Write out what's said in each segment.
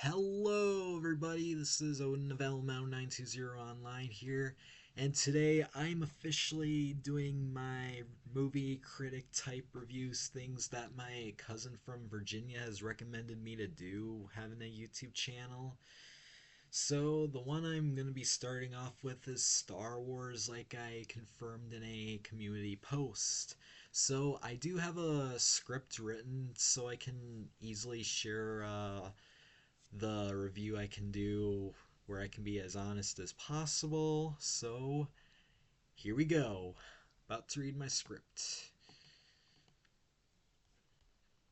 Hello, everybody. This is Odin of Mountain920 Online here, and today I'm officially doing my movie critic type reviews, things that my cousin from Virginia has recommended me to do, having a YouTube channel. So, the one I'm going to be starting off with is Star Wars, like I confirmed in a community post. So, I do have a script written so I can easily share the review I can do where I can be as honest as possible. So, here we go. About to read my script.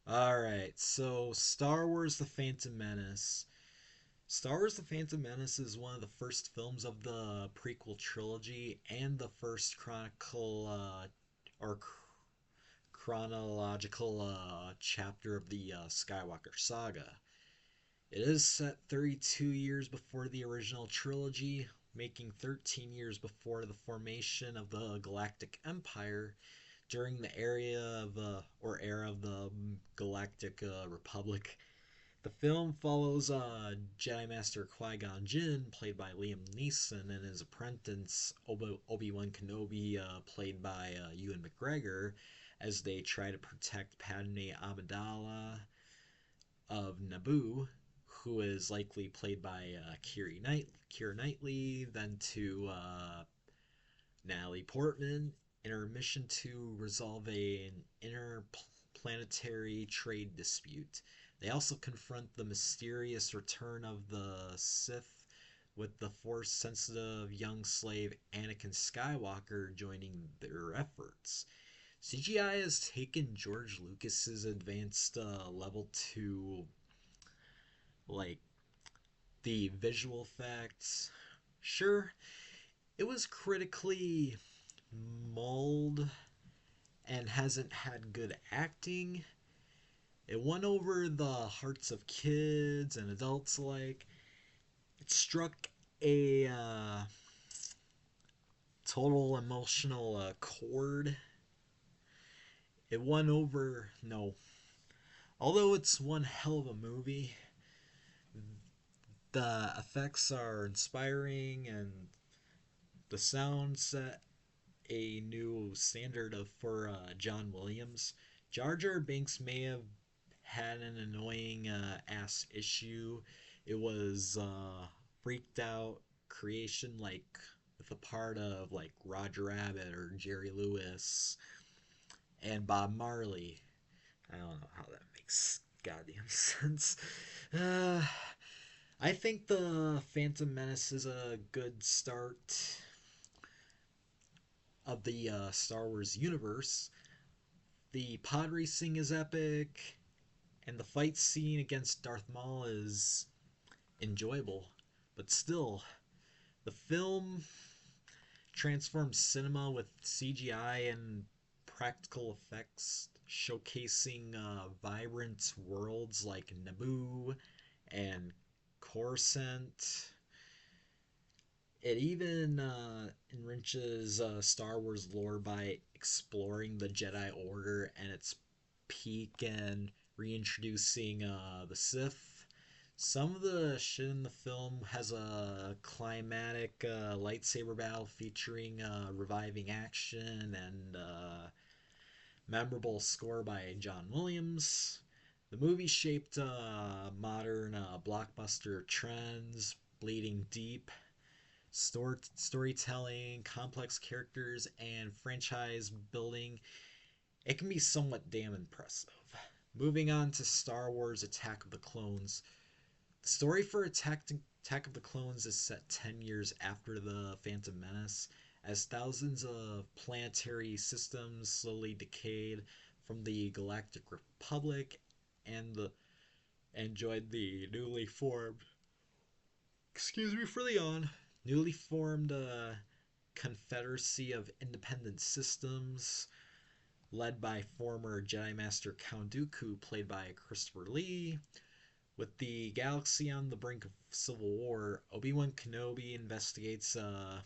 Alright, so Star Wars The Phantom Menace. Star Wars The Phantom Menace is one of the first films of the prequel trilogy and the first or chronological chapter of the Skywalker saga. It is set 32 years before the original trilogy, making 13 years before the formation of the Galactic Empire during the era of the Galactic Republic. The film follows Jedi Master Qui-Gon Jinn, played by Liam Neeson, and his apprentice Obi-Wan Kenobi, played by Ewan McGregor, as they try to protect Padme Amidala of Naboo, who is likely played by Keira Knightley, then to Natalie Portman, in her mission to resolve an interplanetary trade dispute. They also confront the mysterious return of the Sith, with the force sensitive young slave Anakin Skywalker joining their efforts. CGI has taken George Lucas's advanced level to like the visual effects. Sure, it was critically mauled and hasn't had good acting. It won over the hearts of kids and adults alike. It struck a total emotional chord. It won over, no. Although it's one hell of a movie, the effects are inspiring and the sound set a new standard for John Williams. Jar Jar Binks may have had an annoying ass issue. It was freaked out creation, like with a part of like Roger Rabbit or Jerry Lewis and Bob Marley. I don't know how that makes goddamn sense. Uh, I think the Phantom Menace is a good start of the Star Wars universe. The pod racing is epic, and the fight scene against Darth Maul is enjoyable. But still, the film transforms cinema with CGI and practical effects, showcasing vibrant worlds like Naboo and Coruscant. It even enriches Star Wars lore by exploring the Jedi Order and its peak and reintroducing the Sith. Some of the shit in the film has a climatic lightsaber battle featuring reviving action and memorable score by John Williams. The movie shaped modern blockbuster trends, bleeding deep, storytelling, complex characters, and franchise building. It can be somewhat damn impressive. Moving on to Star Wars Attack of the Clones. The story for Attack of the Clones is set 10 years after The Phantom Menace, as thousands of planetary systems slowly decayed from the Galactic Republic and joined the newly formed, excuse me for the yawn, newly formed Confederacy of Independent Systems, led by former Jedi Master Count Dooku, played by Christopher Lee. With the galaxy on the brink of civil war, Obi-Wan Kenobi investigates a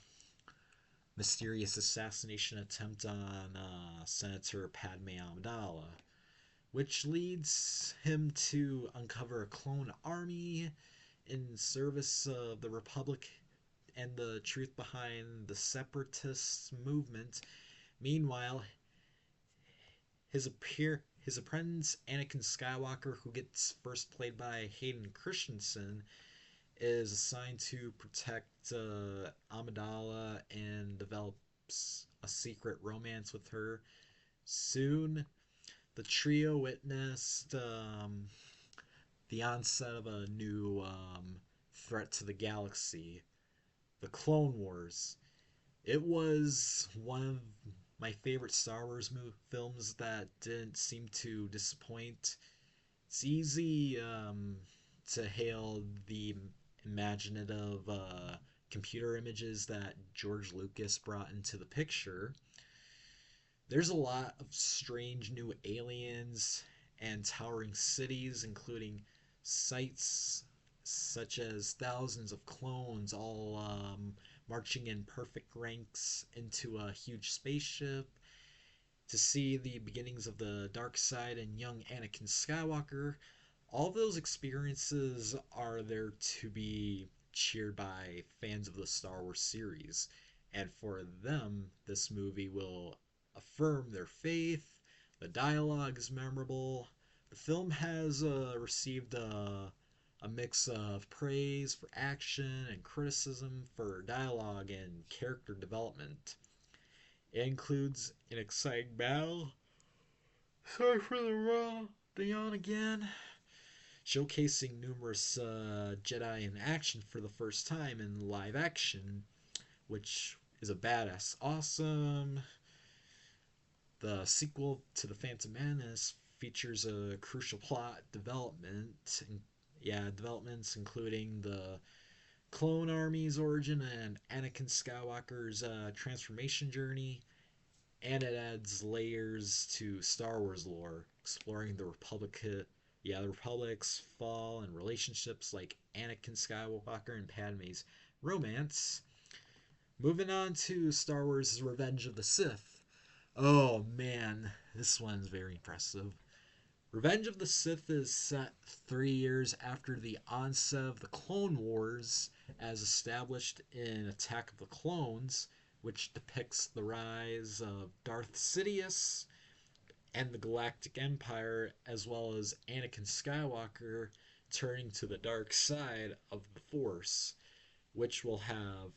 mysterious assassination attempt on Senator Padme Amidala. which leads him to uncover a clone army in service of the Republic and the truth behind the separatist movement. Meanwhile, his apprentice Anakin Skywalker, who gets first played by Hayden Christensen, is assigned to protect Amidala and develops a secret romance with her. Soon, the trio witnessed the onset of a new threat to the galaxy, the Clone Wars. It was one of my favorite Star Wars films that didn't seem to disappoint. It's easy to hail the imaginative computer images that George Lucas brought into the picture. There's a lot of strange new aliens and towering cities, including sites such as thousands of clones all marching in perfect ranks into a huge spaceship. To see the beginnings of the dark side and young Anakin Skywalker, all those experiences are there to be cheered by fans of the Star Wars series. And for them, this movie will affirm their faith. The dialogue is memorable. The film has received a mix of praise for action and criticism for dialogue and character development. It includes an exciting battle. Sorry for the yawn again. Showcasing numerous Jedi in action for the first time in live action, which is a badass awesome. The sequel to The Phantom Menace features a crucial plot development. Developments including the Clone Army's origin and Anakin Skywalker's transformation journey, and it adds layers to Star Wars lore, exploring the Republic's fall and relationships like Anakin Skywalker and Padme's romance. Moving on to Star Wars Revenge of the Sith. Oh man, this one's very impressive. Revenge of the Sith is set 3 years after the onset of the Clone Wars, as established in Attack of the Clones, which depicts the rise of Darth Sidious and the Galactic Empire, as well as Anakin Skywalker turning to the dark side of the Force, which will have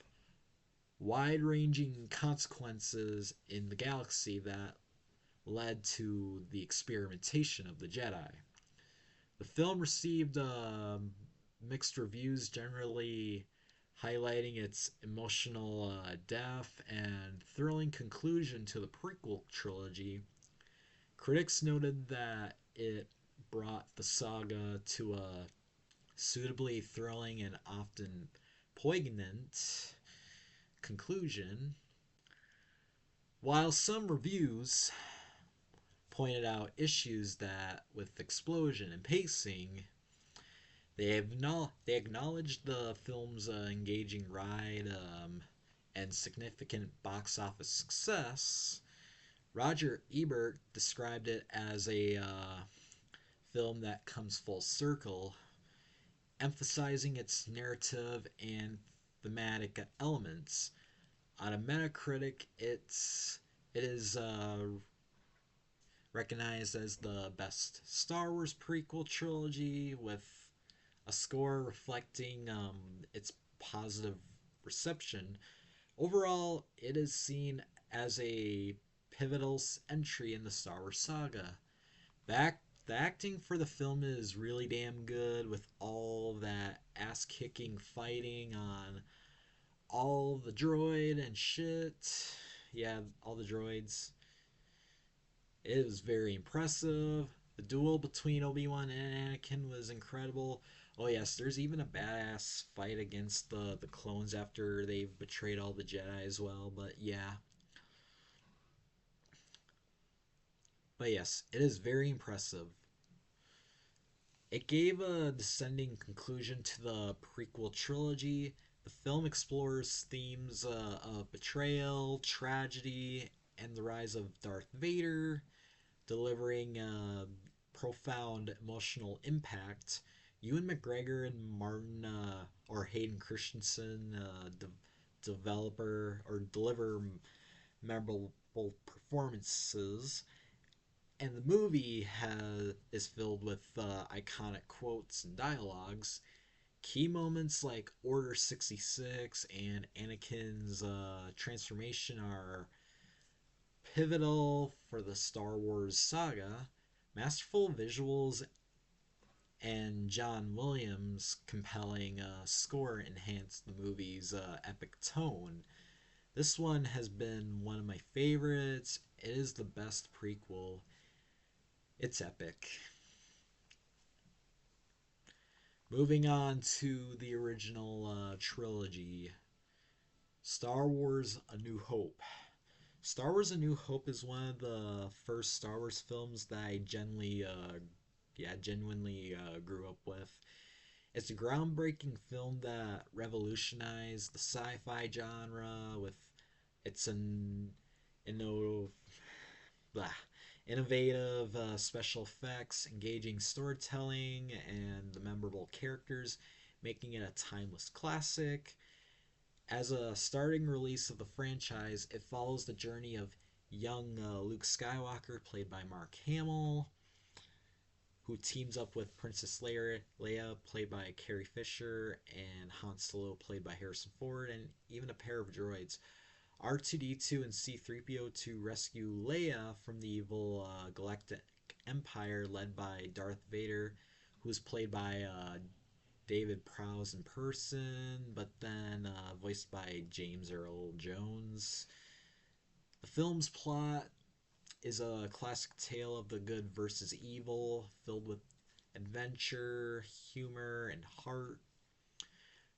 wide ranging consequences in the galaxy that led to the experimentation of the Jedi. The film received mixed reviews, generally highlighting its emotional depth and thrilling conclusion to the prequel trilogy. Critics noted that it brought the saga to a suitably thrilling and often poignant conclusion, while some reviews pointed out issues that with explosion and pacing. They acknowledged the film's engaging ride and significant box office success. Roger Ebert described it as a film that comes full circle, emphasizing its narrative and thematic elements. On a Metacritic, it is recognized as the best Star Wars prequel trilogy, with a score reflecting its positive reception. Overall, it is seen as a pivotal entry in the Star Wars saga. The acting for the film is really damn good, with all that ass kicking fighting on all the droid and shit. Yeah, all the droids. It was very impressive. The duel between Obi-Wan and Anakin was incredible. Oh yes, there's even a badass fight against the clones after they've betrayed all the Jedi as well. But yes, it is very impressive. It gave a descending conclusion to the prequel trilogy. The film explores themes of betrayal, tragedy, and the rise of Darth Vader, delivering profound emotional impact. Ewan McGregor and Martin or Hayden Christensen developer or deliver memorable performances, and the movie is filled with iconic quotes and dialogues. Key moments like Order 66 and Anakin's transformation are pivotal for the Star Wars saga. Masterful visuals and John Williams' compelling score enhance the movie's epic tone. This one has been one of my favorites. It is the best prequel. It's epic. Moving on to the original trilogy, Star Wars A New Hope. Star Wars A New Hope is one of the first Star Wars films that I genuinely grew up with. It's a groundbreaking film that revolutionized the sci-fi genre with its inno- blah, innovative special effects, engaging storytelling, and the memorable characters, making it a timeless classic. As a starting release of the franchise, it follows the journey of young Luke Skywalker, played by Mark Hamill, who teams up with Princess Leia, played by Carrie Fisher, and Han Solo, played by Harrison Ford, and even a pair of droids, R2D2 and C3PO, to rescue Leia from the evil Galactic Empire led by Darth Vader, who is played by David Prowse in person, but then voiced by James Earl Jones. The film's plot is a classic tale of the good versus evil, filled with adventure, humor, and heart.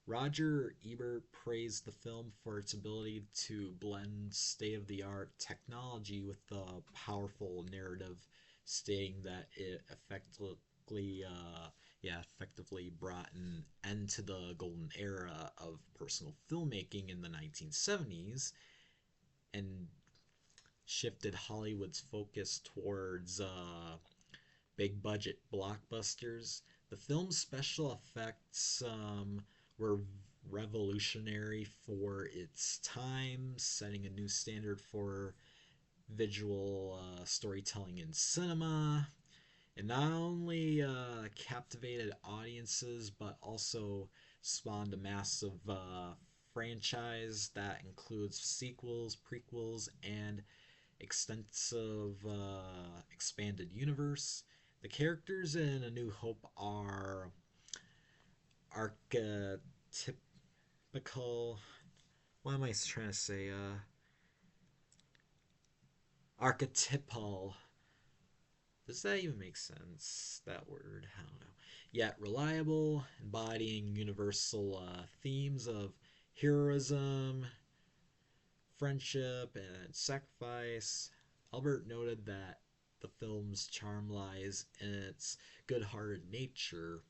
Roger Ebert praised the film for its ability to blend state of the art technology with the powerful narrative, stating that it effectively brought an end to the golden era of personal filmmaking in the 1970s and shifted Hollywood's focus towards big budget blockbusters. The film's special effects were revolutionary for its time, setting a new standard for visual storytelling in cinema. It not only captivated audiences, but also spawned a massive franchise that includes sequels, prequels, and extensive expanded universe. The characters in A New Hope are archetypical. What am I trying to say? Archetypal. Does that even make sense? That word? I don't know. Yet reliable, embodying universal themes of heroism, friendship, and sacrifice. Albert noted that the film's charm lies in its good hearted nature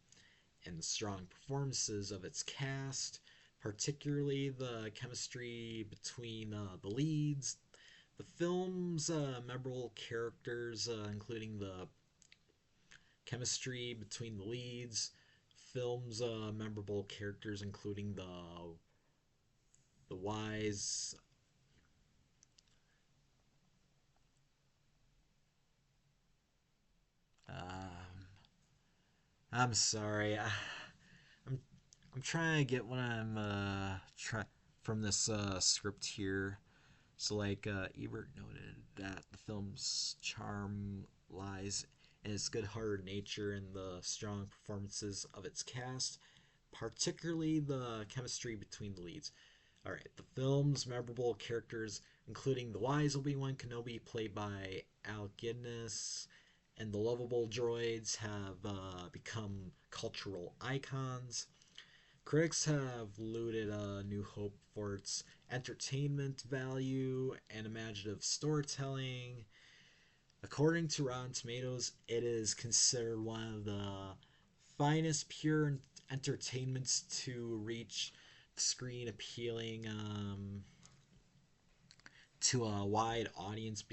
and the strong performances of its cast, particularly the chemistry between the leads. The film's memorable characters, including the chemistry between the leads, film's memorable characters, including the wise. Um, I'm sorry. I'm I'm trying to get what I'm try from this script here. So, like Ebert noted, that the film's charm lies in its good-hearted nature and the strong performances of its cast, particularly the chemistry between the leads. All right, the film's memorable characters, including the wise Obi-Wan Kenobi, played by Al Guinness, and the lovable droids, have become cultural icons. Critics have lauded New Hope for its entertainment value and imaginative storytelling. According to Rotten Tomatoes, it is considered one of the finest pure entertainments to reach the screen, appealing to a wide audience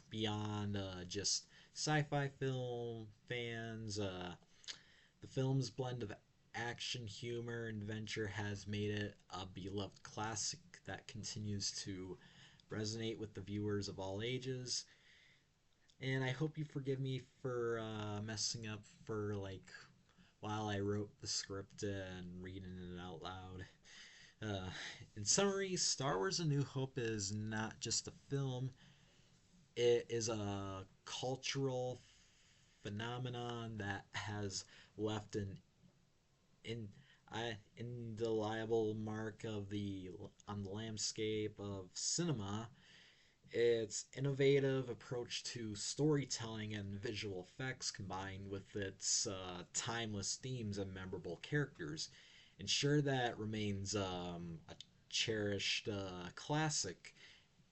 beyond just sci-fi film fans. The film's blend of action, humor, and adventure has made it a beloved classic that continues to resonate with the viewers of all ages. And I hope you forgive me for messing up for like while I wrote the script and reading it out loud. Uh, in summary, Star Wars: A New Hope is not just a film; it is a cultural phenomenon that has left an in, indelible mark of the on the landscape of cinema. Its innovative approach to storytelling and visual effects, combined with its timeless themes and memorable characters, ensure that it remains a cherished classic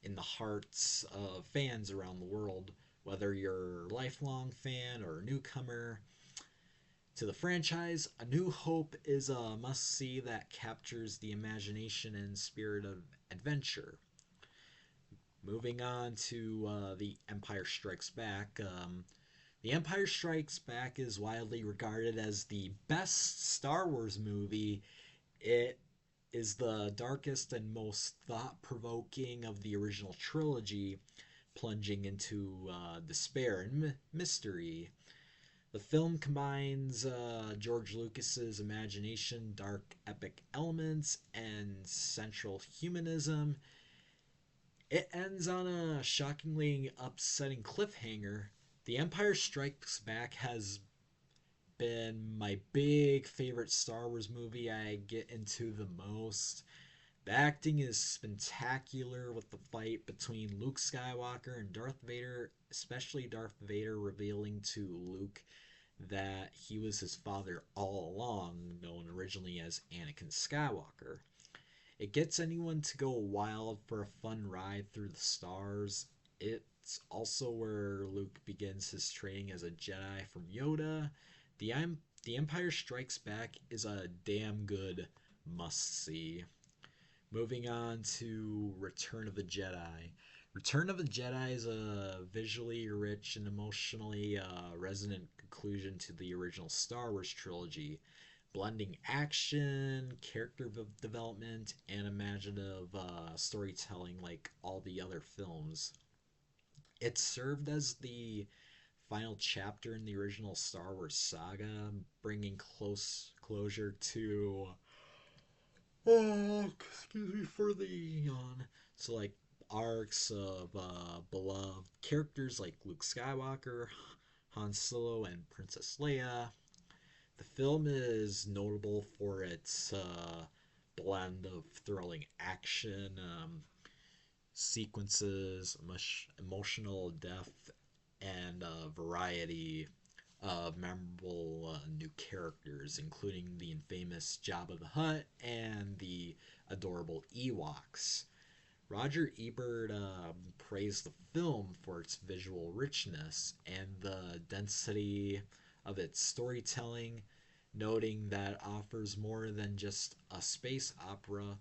in the hearts of fans around the world, whether you're a lifelong fan or a newcomer to the franchise. A New Hope is a must see that captures the imagination and spirit of adventure. Moving on to The Empire Strikes Back. The Empire Strikes Back is widely regarded as the best Star Wars movie. It is the darkest and most thought provoking of the original trilogy, plunging into despair and mystery. The film combines George Lucas's imagination, dark epic elements, and central humanism. It ends on a shockingly upsetting cliffhanger. The Empire Strikes Back has been my big favorite Star Wars movie I get into the most. The acting is spectacular with the fight between Luke Skywalker and Darth Vader, especially Darth Vader revealing to Luke that he was his father all along, known originally as Anakin Skywalker. It gets anyone to go wild for a fun ride through the stars. It's also where Luke begins his training as a Jedi from Yoda. The Empire Strikes Back is a damn good must see. Moving on to Return of the Jedi. Return of the Jedi is a visually rich and emotionally resonant conclusion to the original Star Wars trilogy, blending action, character development, and imaginative storytelling like all the other films. It served as the final chapter in the original Star Wars saga, bringing close closure to excuse me for the yawn. So like arcs of beloved characters like Luke Skywalker, Han Solo, and Princess Leia. The film is notable for its blend of thrilling action sequences, emotional depth, and a variety of memorable new characters, including the infamous Jabba the Hutt and the adorable Ewoks. Roger Ebert praised the film for its visual richness and the density of its storytelling, noting that it offers more than just a space opera.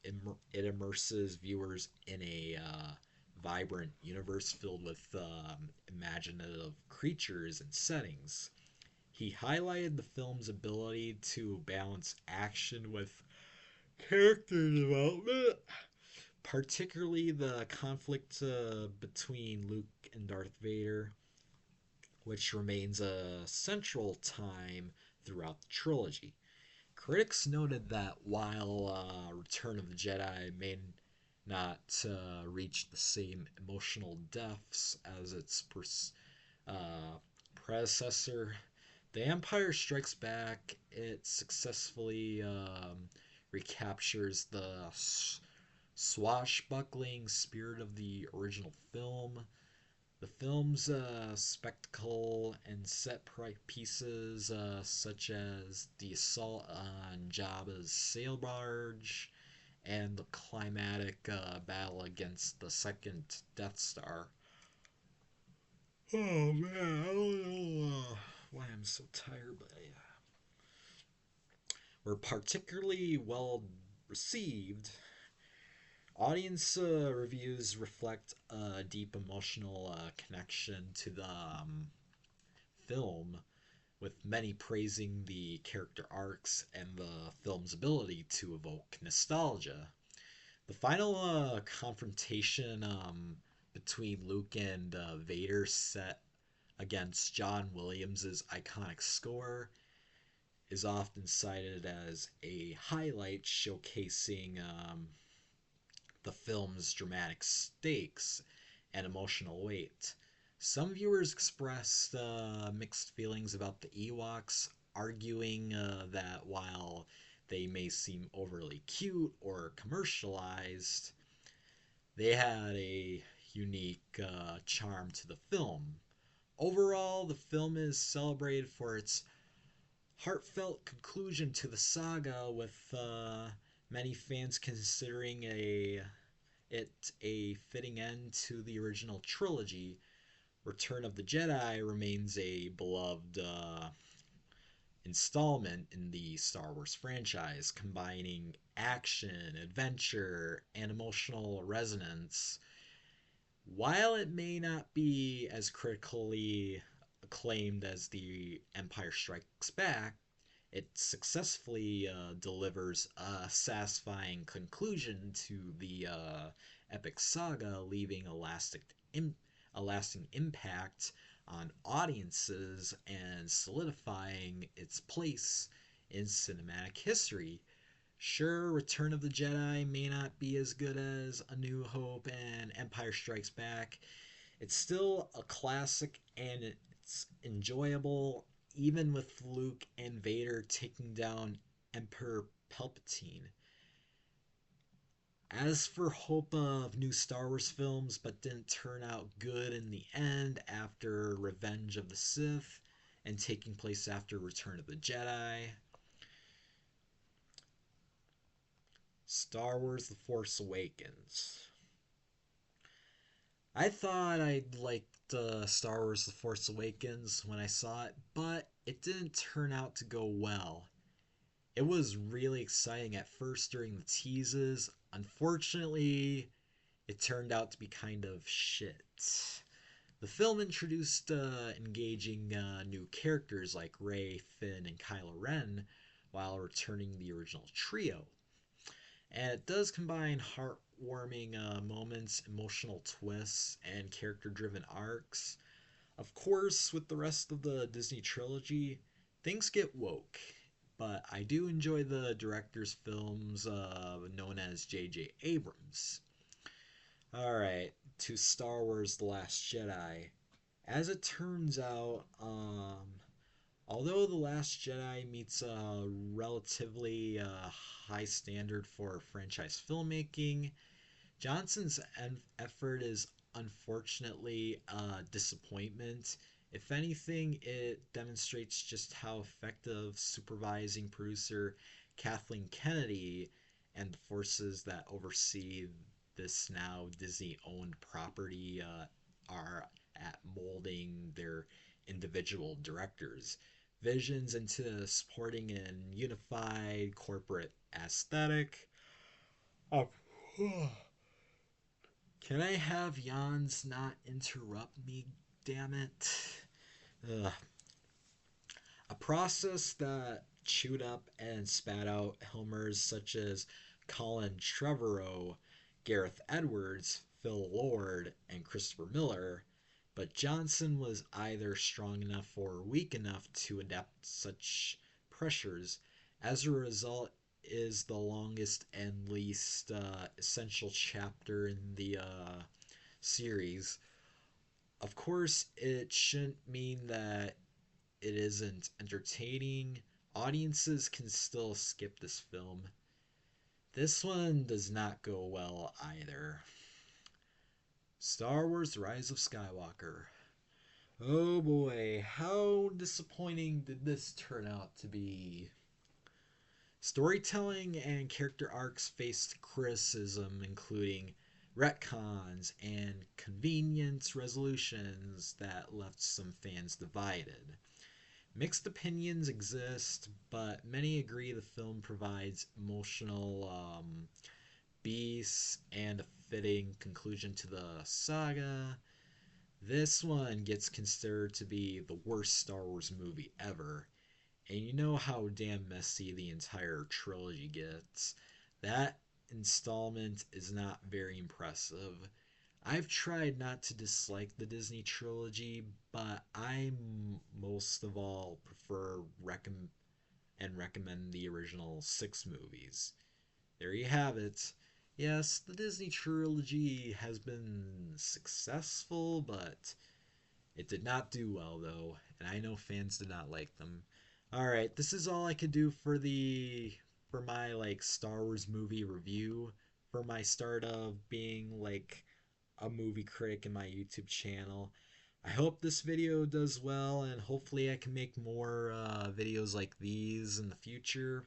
It immerses viewers in a vibrant universe filled with imaginative creatures and settings. He highlighted the film's ability to balance action with character development, particularly the conflict between Luke and Darth Vader, which remains a central time throughout the trilogy. Critics noted that while Return of the Jedi may not reach the same emotional depths as its uh, predecessor, The Empire Strikes Back, it successfully recaptures the swashbuckling spirit of the original film. The film's spectacle and set pieces, such as the assault on Jabba's sail barge and the climatic battle against the second Death Star. Oh man, I don't know why I'm so tired, but yeah, were particularly well received. Audience reviews reflect a deep emotional connection to the film, with many praising the character arcs and the film's ability to evoke nostalgia. The final confrontation between Luke and Vader, set against John Williams' iconic score, is often cited as a highlight showcasing the film's dramatic stakes and emotional weight. Some viewers expressed mixed feelings about the Ewoks, arguing that while they may seem overly cute or commercialized, they had a unique charm to the film. Overall, the film is celebrated for its heartfelt conclusion to the saga, with many fans considering it a fitting end to the original trilogy. Return of the Jedi remains a beloved installment in the Star Wars franchise, combining action, adventure, and emotional resonance. While it may not be as critically acclaimed as The Empire Strikes Back, it successfully delivers a satisfying conclusion to the epic saga, leaving a lasting impact on audiences and solidifying its place in cinematic history. Sure, Return of the Jedi may not be as good as A New Hope and Empire Strikes Back. It's still a classic and it's enjoyable, even with Luke and Vader taking down Emperor Palpatine. As for hope of new Star Wars films, but didn't turn out good in the end after Revenge of the Sith and taking place after Return of the Jedi. Star Wars The Force Awakens. I thought I'd liked Star Wars The Force Awakens when I saw it, but it didn't turn out to go well. It was really exciting at first during the teases. Unfortunately, it turned out to be kind of shit. The film introduced engaging new characters like Rey, Finn, and Kylo Ren while returning the original trio. And it does combine heartwarming moments, emotional twists, and character driven arcs. Of course, with the rest of the Disney trilogy, things get woke. But I do enjoy the director's films known as J.J. Abrams. Alright, to Star Wars The Last Jedi. As it turns out, although The Last Jedi meets a relatively high standard for franchise filmmaking, Johnson's effort is unfortunately a disappointment. If anything, it demonstrates just how effective supervising producer Kathleen Kennedy and the forces that oversee this now Disney owned property are at molding their individual directors' visions into supporting an unified corporate aesthetic. Oh. Can I have Jans not interrupt me, damn it? Ugh. A process that chewed up and spat out Helmers such as Colin Trevorrow, Gareth Edwards, Phil Lord, and Christopher Miller, but Johnson was either strong enough or weak enough to adapt such pressures. As a result, is the longest and least essential chapter in the series. Of course, it shouldn't mean that it isn't entertaining. Audiences can still skip this film. This one does not go well either. Star Wars Rise of Skywalker. Oh boy, how disappointing did this turn out to be? Storytelling and character arcs faced criticism, including retcons and convenience resolutions that left some fans divided. Mixed opinions exist, but many agree the film provides emotional beasts and a fitting conclusion to the saga, this one gets considered to be the worst Star Wars movie ever. And you know how damn messy the entire trilogy gets. That installment is not very impressive. I've tried not to dislike the Disney trilogy, but I most of all prefer and recommend the original six movies. There you have it. Yes, the Disney trilogy has been successful, but it did not do well though, and I know fans did not like them. All right, this is all I could do for my like Star Wars movie review for my start of being like a movie critic in my YouTube channel. I hope this video does well, and hopefully I can make more videos like these in the future.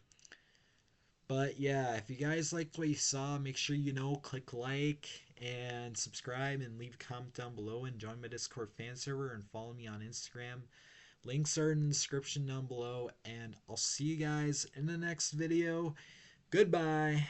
But yeah, if you guys liked what you saw, make sure click like and subscribe and leave a comment down below and join my Discord fan server and follow me on Instagram. Links are in the description down below, and I'll see you guys in the next video. Goodbye.